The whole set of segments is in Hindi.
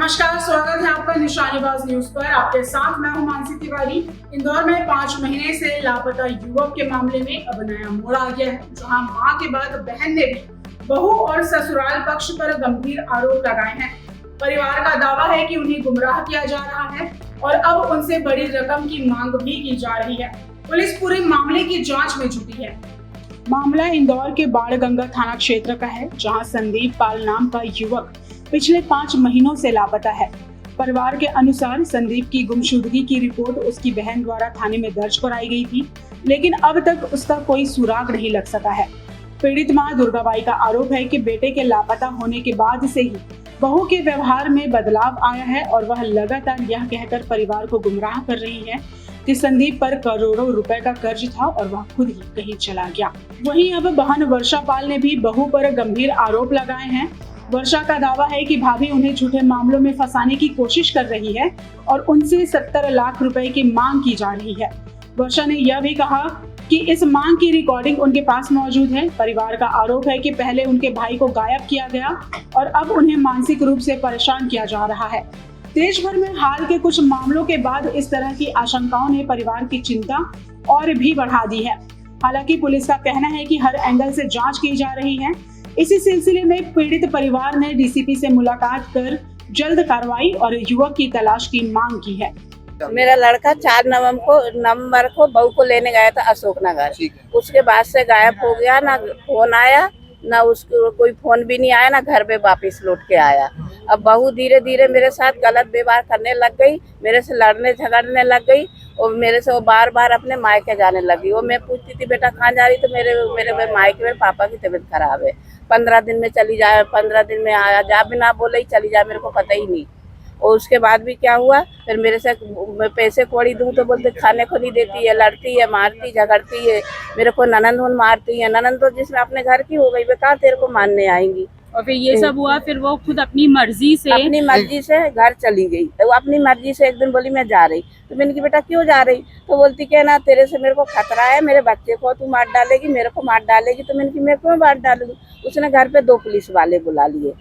नमस्कार, स्वागत है आपका निशानेबाज न्यूज पर। आपके साथ मैं हूं मानसी तिवारी। इंदौर में 5 महीने से लापता युवक के मामले में अब नया मोड़ आ गया है, जहां मां के बाद बहन ने भी बहू और ससुराल पक्ष पर गंभीर आरोप लगाए हैं। परिवार का दावा है कि उन्हें गुमराह किया जा रहा है और अब उनसे बड़ी रकम की मांग भी की जा रही है। पुलिस पूरे मामले की जाँच में जुटी है। मामला इंदौर के बाणगंगा थाना क्षेत्र का है, जहां संदीप पाल नाम का युवक पिछले 5 महीनों से लापता है। परिवार के अनुसार संदीप की गुमशुदगी की रिपोर्ट उसकी बहन द्वारा थाने में दर्ज कराई गई थी, लेकिन अब तक उसका कोई सुराग नहीं लग सका है। पीड़ित मां दुर्गाबाई का आरोप है कि बेटे के लापता होने के बाद से ही बहू के व्यवहार में बदलाव आया है और वह लगातार यह कहकर परिवार को गुमराह कर रही है कि संदीप पर करोड़ों रुपए का कर्ज था और वह खुद ही कहीं चला गया। वहीं अब बहन वर्षा पाल ने भी बहू पर गंभीर आरोप लगाए हैं। वर्षा का दावा है कि भाभी उन्हें झूठे मामलों में फंसाने की कोशिश कर रही है और उनसे 70 लाख रुपए की मांग की जा रही है। वर्षा ने यह भी कहा कि इस मांग की रिकॉर्डिंग उनके पास मौजूद है। परिवार का आरोप है कि पहले उनके भाई को गायब किया गया और अब उन्हें मानसिक रूप से परेशान किया जा रहा है। देश भर में हाल के कुछ मामलों के बाद इस तरह की आशंकाओं ने परिवार की चिंता और भी बढ़ा दी है। हालांकि पुलिस का कहना है कि हर एंगल से जांच की जा रही है। इसी सिलसिले में पीड़ित परिवार ने डीसीपी से मुलाकात कर जल्द कार्रवाई और युवक की तलाश की मांग की है। मेरा लड़का 4 नवंबर को बहू को लेने गया था अशोकनगर। उसके बाद से गायब हो गया, ना फोन आया, ना उसको कोई फोन भी नहीं आया, ना घर पे वापस लौट के आया। अब बहू धीरे धीरे मेरे साथ गलत व्यवहार करने लग गई, मेरे से लड़ने झगड़ने लग गई और मेरे से वो बार बार अपने मायके जाने लगी। वो मैं पूछती थी बेटा कहाँ जा रही, तो मेरे मायके में पापा की तबीयत खराब है, 15 दिन में चली जाए, 15 दिन में आया जा, बिना बोले ही चली जाए, मेरे को पता ही नहीं। और उसके बाद भी क्या हुआ, फिर मेरे से मैं पैसे कौड़ी दूं तो बोलते खाने को नहीं देती है, लड़ती है, मारती झगड़ती है। मेरे को ननंद मारती है। ननंद तो जिसमें अपने घर की हो गई, वे कहाँ तेरे को मारने आएंगी। और फिर ये सब हुआ, फिर वो खुद अपनी मर्जी से घर चली गई। तो वो अपनी मर्जी से एक दिन बोली मैं जा रही, तो मैंने कहा बेटा क्यों जा रही, तो बोलती क्या ना तेरे से मेरे को खतरा है, मेरे बच्चे को तू मार डालेगी, मेरे को मार डालेगी। तो मैंने कहा मैं क्यों मार डालूंगी। उसने घर पे 2 पुलिस वाले बुला लिए,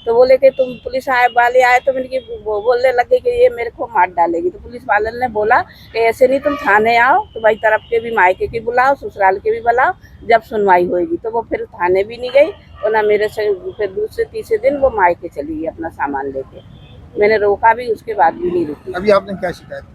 तो बोले कि तुम पुलिस वाले आए, तो मैंने वो बोलने लगे कि ये मेरे को मार डालेगी। तो पुलिस वाले ने बोला कि ऐसे नहीं, तुम थाने आओ, तुम्हारी तरफ के भी मायके की बुलाओ, ससुराल के भी बुलाओ, जब सुनवाई होगी। तो वो फिर थाने भी नहीं गई और ना मेरे से। फिर दूसरे तीसरे दिन वो मायके चली गई अपना सामान लेके। मैंने रोका भी, उसके बाद भी नहीं रुकी। अभी आपने क्या शिकायत की?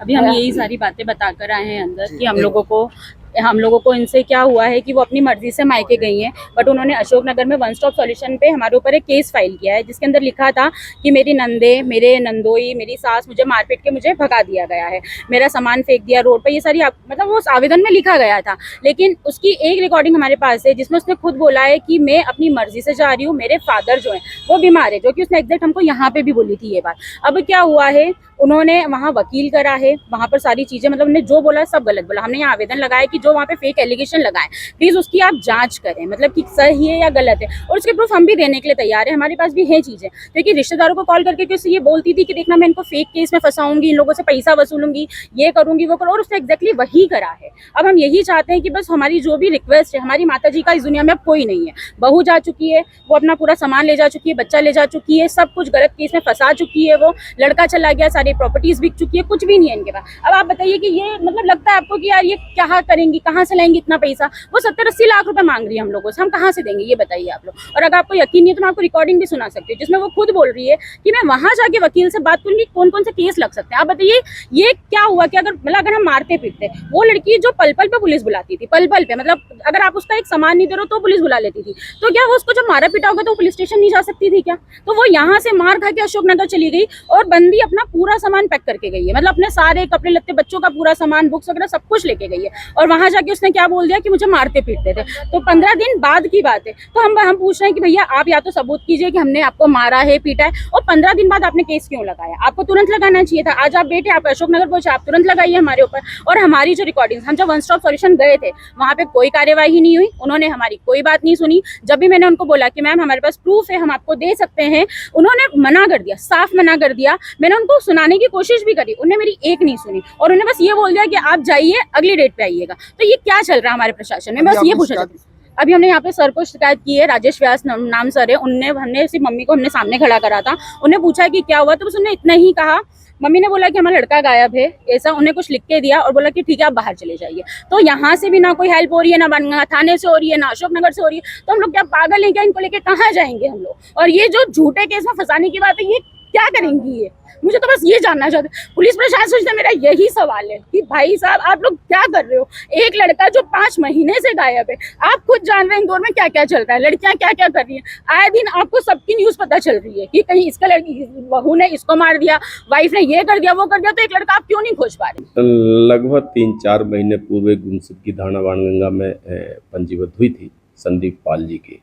अभी हम यही सारी बातें बताकर आए हैं अंदर कि हम लोगों को इनसे क्या हुआ है कि वो अपनी मर्जी से मायके गई हैं, बट उन्होंने अशोकनगर में वन स्टॉप सॉल्यूशन पे हमारे ऊपर एक केस फाइल किया है, जिसके अंदर लिखा था कि मेरी नंदे, मेरे नंदोई, मेरी सास मुझे मारपीट के मुझे भगा दिया गया है, मेरा सामान फेंक दिया रोड पे। ये सारी मतलब वो उस आवेदन में लिखा गया था, लेकिन उसकी एक रिकॉर्डिंग हमारे पास है जिसमें उसने खुद बोला है कि मैं अपनी मर्जी से जा रही हूँ, मेरे फादर जो है वो बीमार है, जो कि उसने एग्जैक्ट हमको यहाँ पे भी बोली थी ये बात। अब क्या हुआ है, उन्होंने वहाँ वकील करा है, वहाँ पर सारी चीजें मतलब उन्होंने जो बोला सब गलत बोला। हमने यहाँ आवेदन लगाया कि जो वहाँ पे फेक एलिगेशन लगाए, प्लीज उसकी आप जांच करें, मतलब कि सही है या गलत है, और उसके प्रूफ हम भी देने के लिए तैयार है, हमारे पास भी है चीजें। क्योंकि रिश्तेदारों को कॉल करके उससे ये बोलती थी कि देखना मैं इनको फेक केस में फंसाऊंगी, इन लोगों से पैसा वसूलूंगी, ये करूंगी वो करूँ, और उसने एग्जैक्टली वही करा है। अब हम यही चाहते हैं कि बस हमारी जो भी रिक्वेस्ट है, हमारी माता जी का इस दुनिया में अब कोई नहीं है। बहू जा चुकी है, वो अपना पूरा सामान ले जा चुकी है, बच्चा ले जा चुकी है, सब कुछ गलत केस में फंसा चुकी है, वो लड़का चला गया, सारी प्रॉपर्टीज बिक चुकी है, कुछ भी नहीं है इनके पास। अब आप बताइए कि ये मतलब लगता है आपको कि यार ये क्या करेंगी, कहाँ से लाएंगी इतना पैसा। वो 70-80 लाख रुपए मांग रही है हम लोगों से, हम कहाँ से देंगे ये बताइए आप लोग। और अगर आपको यकीन नहीं है तो मैं आपको रिकॉर्डिंग भी सुना सकती हूँ, जिसमें वो खुद बोल रही है कि मैं वहां जाके वकील से बात करूंगी कौन कौन से केस लग सकते हैं। आप बताइए ये क्या हुआ कि अगर हम मारते पीटते, वो लड़की जो पल पल पे पुलिस बुलाती थी, पल पल पे, मतलब अगर आप उसका एक सामान नहीं दे रहे हो तो पुलिस बुला लेती थी, तो क्या वो उसको जब मारा पीटा होगा तो पुलिस स्टेशन नहीं जा सकती थी क्या? तो वो यहाँ से मार खा के अशोकनगर चली गई और बंदी अपना पूरा सामान पैक करके गई है, मतलब अपने सारे कपड़े लत्ते, बच्चों का पूरा सामान, बुक्स वगैरह सब कुछ लेके गई है। और वहां जाके उसने क्या बोल दिया कि मुझे मारते पीटते थे। तो 15 दिन बाद की बात है, तो हम पूछ रहे हैं कि भैया आप या तो सबूत कीजिए कि हमने आपको मारा है, पीटा है, और 15 दिन बाद आपने केस क्यों लगाया? आपको तुरंत लगाना चाहिए था। आज आप बेटे, आप अशोकनगर पहुंचे, आप तुरंत लगाइए हमारे ऊपर। और हमारी जो रिकॉर्डिंग, हम जब वन स्टॉप सॉल्यूशन गए थे वहां पे कोई कार्यवाही नहीं हुई, उन्होंने हमारी कोई बात नहीं सुनी। जब भी मैंने उनको बोला कि मैम हमारे पास प्रूफ है, हम आपको दे सकते हैं, उन्होंने मना कर दिया, साफ मना कर दिया। मैंने उनको सुनाने की कोशिश भी करी, उन्होंने मेरी एक नहीं सुनी और उन्हें बस ये बोल दिया कि आप जाइए, अगली डेट पे आइएगा। तो ये क्या चल रहा है हमारे प्रशासन में, बस ये पूछा जाता है। अभी हमने यहाँ पे सर को शिकायत की है, राजेश व्यास नाम सर है, हमने सिर्फ मम्मी को हमने सामने खड़ा करा था, उन्हें पूछा कि क्या हुआ, तो बस उन्होंने इतना ही कहा। मम्मी ने बोला कि हमारा लड़का गायब है, ऐसा उन्हें कुछ लिख के दिया और बोला कि ठीक है आप बाहर चले जाइए। तो यहाँ से भी ना कोई हेल्प हो रही है, ना बनगा थाने से हो रही है, ना अशोक नगर से हो रही है। तो हम लोग क्या पागल हैं क्या, इनको लेके कहाँ जाएंगे हम लोग? और ये जो झूठे केस में फंसाने की बात है, ये क्या करेंगी ये? मुझे तो बस ये जानना चाहते, पुलिस प्रशासन से मेरा यही सवाल है कि भाई साहब आप लोग क्या कर रहे हो? एक लड़का जो 5 महीने से गायब है, आप खुद जान रहे हैं इंदौर में क्या क्या चल रहा है, लड़कियां क्या क्या कर रही हैं। आए दिन आपको सबकी न्यूज पता चल रही है कि कहीं इसका लड़की बहू ने इसको मार दिया, वाइफ ने ये कर दिया वो कर दिया, तो एक लड़का आप क्यों नहीं खोज पा रहे? लगभग 3-4 महीने पूर्व गुमशुद की धारणा बाणगंगा में पंजीबद्ध हुई थी संदीप पाल जी की।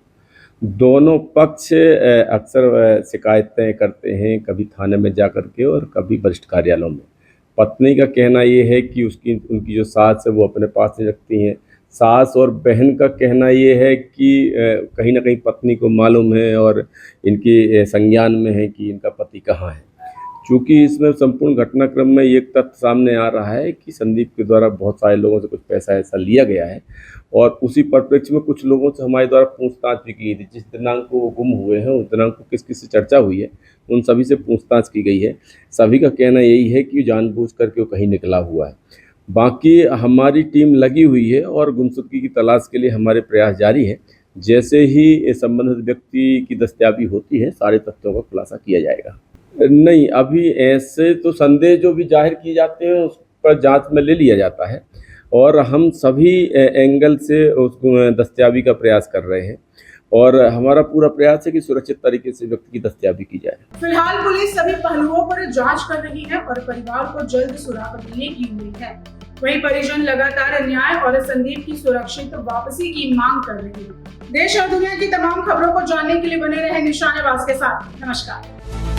दोनों पक्ष अक्सर शिकायतें करते हैं, कभी थाने में जा कर के और कभी वरिष्ठ कार्यालयों में। पत्नी का कहना ये है कि उनकी जो सास है वो अपने पास नहीं रखती हैं। सास और बहन का कहना ये है कि कहीं ना कहीं पत्नी को मालूम है और इनकी संज्ञान में है कि इनका पति कहाँ है। चूँकि इसमें संपूर्ण घटनाक्रम में एक तथ्य सामने आ रहा है कि संदीप के द्वारा बहुत सारे लोगों से कुछ पैसा ऐसा लिया गया है और उसी परिप्रेक्ष्य में कुछ लोगों से हमारे द्वारा पूछताछ भी की थी। जिस दिनांक को वो गुम हुए हैं उस दिनांक को किस किस से चर्चा हुई है, उन सभी से पूछताछ की गई है। सभी का कहना यही है कि जानबूझ करके वो कहीं निकला हुआ है। बाकी हमारी टीम लगी हुई है और गुमशुदगी की तलाश के लिए हमारे प्रयास जारी है। जैसे ही संबंधित व्यक्ति की दस्तयाबी होती है सारे तथ्यों का खुलासा किया जाएगा। नहीं, अभी ऐसे तो संदेह जो भी जाहिर किए जाते हैं उस पर जांच में ले लिया जाता है और हम सभी एंगल से उस दस्तयाबी का प्रयास कर रहे हैं और हमारा पूरा प्रयास है कि सुरक्षित तरीके से व्यक्ति की दस्तयाबी की जाए। फिलहाल पुलिस सभी पहलुओं पर जांच कर रही है और परिवार को जल्द सुराग मिलने की उम्मीद है। वहीं परिजन लगातार न्याय और संदीप की सुरक्षित वापसी की मांग कर रहे हैं। देश और दुनिया की तमाम खबरों को जानने के लिए बने रहे निशानेबाज के साथ। नमस्कार।